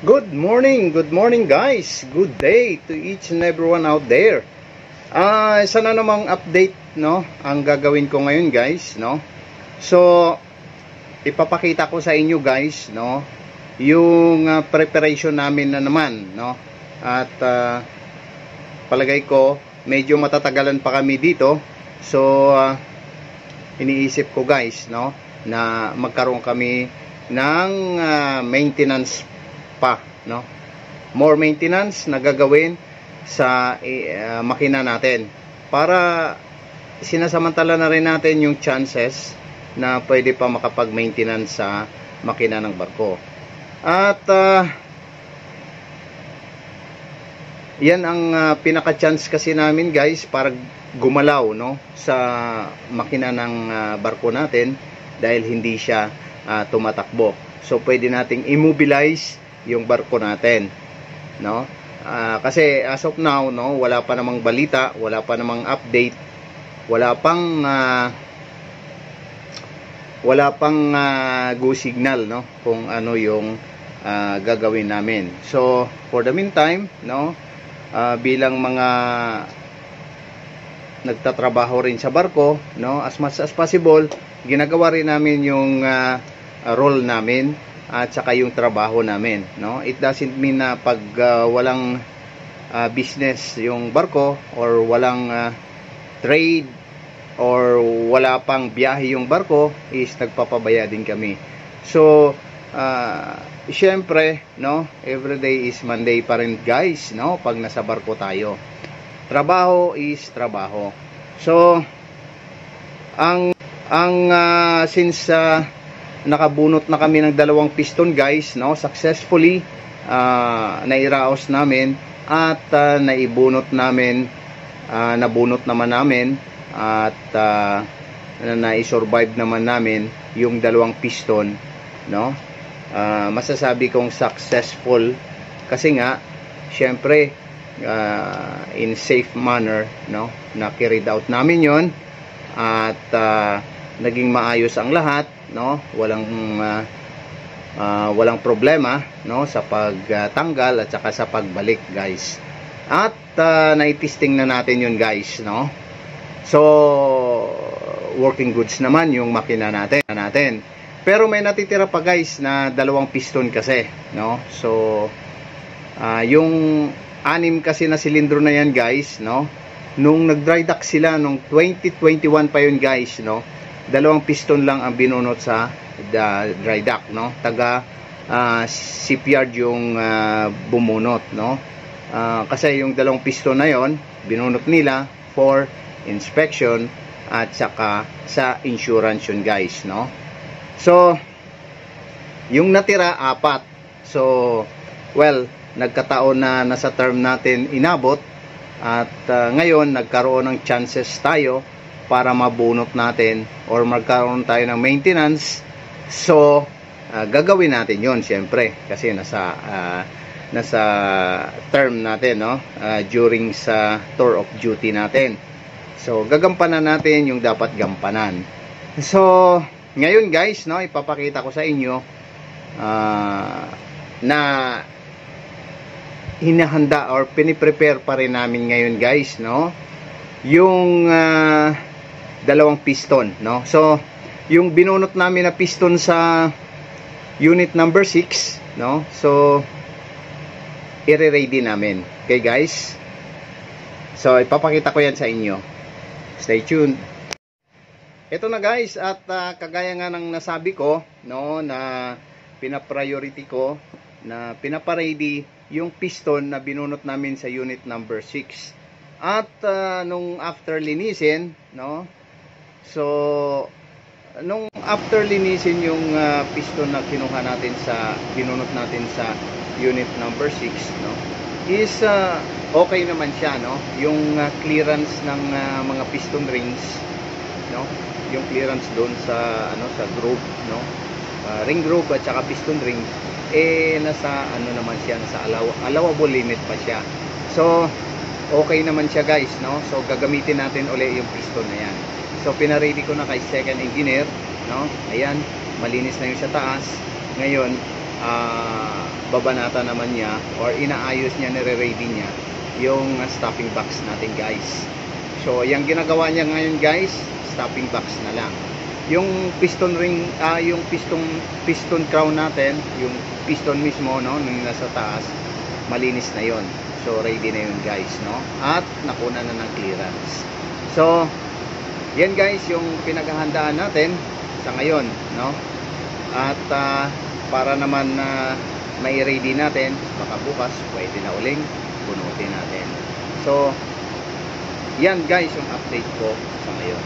Good morning guys. Good day to each and everyone out there. Isa na namang update, no, ang gagawin ko ngayon guys, no. So, ipapakita ko sa inyo guys, no, yung preparation namin na naman, no. At palagay ko medyo matatagalan pa kami dito. So, iniisip ko guys, no, na magkaroon kami ng maintenance pa, no, more maintenance na gagawin sa makina natin para sinasamantala na rin natin yung chances na pwede pa makapag-maintenance sa makina ng barko. At yan ang pinaka-chance kasi namin guys para gumalaw, no, sa makina ng barko natin dahil hindi siya tumatakbo. So pwede nating immobilize yung barko natin, no. Kasi as of now, no, wala pa namang balita, wala pa namang update, wala pang go signal, no, kung ano yung gagawin namin. So for the meantime, no, bilang mga nagtatrabaho rin sa barko, no, as much as possible ginagawa rin namin yung role namin at saka yung trabaho namin, no. It doesn't mean na pag walang business yung barko or walang trade or wala pang biyahe yung barko is nagpapabaya din kami. So syempre, no, everyday is Monday pa rin guys, no, pag nasa barko tayo. Trabaho is trabaho. So since nakabunot na kami ng 2 piston guys, no, successfully nairaos namin at naibunot namin, nabunot naman namin at naisurvive naman namin yung 2 piston, no. Masasabi kong successful kasi nga syempre in safe manner, no, na carried out namin yon at naging maayos ang lahat, no, walang problema, no, sa pagtanggal at saka sa pagbalik guys. At na-testing na natin yun guys, no. So working goods naman yung makina natin. Pero may natitira pa guys na 2 piston kasi, no. So yung 6 kasi na silindro na yan guys, no, nung nag-dry dock sila nung 2021 pa yun guys, no, 2 piston lang ang binunot sa dry dock, no. Taga shipyard yung bumunot, no. Kasi yung 2 piston na yon binunot nila for inspection at saka sa insurance yun guys, no. So yung natira 4. So well, nagkataon na nasa term natin inabot at ngayon nagkaroon ng chances tayo para mabunot natin or magkaroon tayo ng maintenance. So gagawin natin yon syempre kasi nasa term natin, no, during sa tour of duty natin. So gagampanan natin yung dapat gampanan. So ngayon guys, no, ipapakita ko sa inyo na hinahanda or piniprepare pa rin namin ngayon guys, no, yung 2 piston, no. So yung binunot namin na piston sa unit number 6, no, so i-ready namin. Okay guys, so ipapakita ko yan sa inyo, stay tuned. Ito na guys, at kagaya nga ng nasabi ko, no, na pinapriority ko na pinapaready yung piston na binunot namin sa unit number 6. At nung after linisin, no, so nung after linisin yung piston na kinuha natin sa binunot natin sa unit number 6, no, is okay naman siya, no, yung clearance ng mga piston rings, no, yung clearance doon sa sa groove, no, ring groove at saka piston ring, nasa naman siya, nasa allowable limit pa siya. So okay naman siya guys, no. So gagamitin natin uli yung piston na yan. So pina-ready ko na kay second engineer, no. Ayan, malinis na yung sa taas. Ngayon babanata naman niya or inaayos niya, nire-ready niya yung stuffing box natin guys. So yung ginagawa niya ngayon guys, stuffing box na lang. Yung piston ring, yung piston crown natin, yung piston mismo, no, nung nasa taas, malinis na yon. So ready na yun guys, no, at nakuna na ng clearance. So yan guys yung pinaghahandaan natin sa ngayon, no, at para naman may ready natin, baka bukas pwede na uling bunutin natin. So yan guys yung update ko sa ngayon.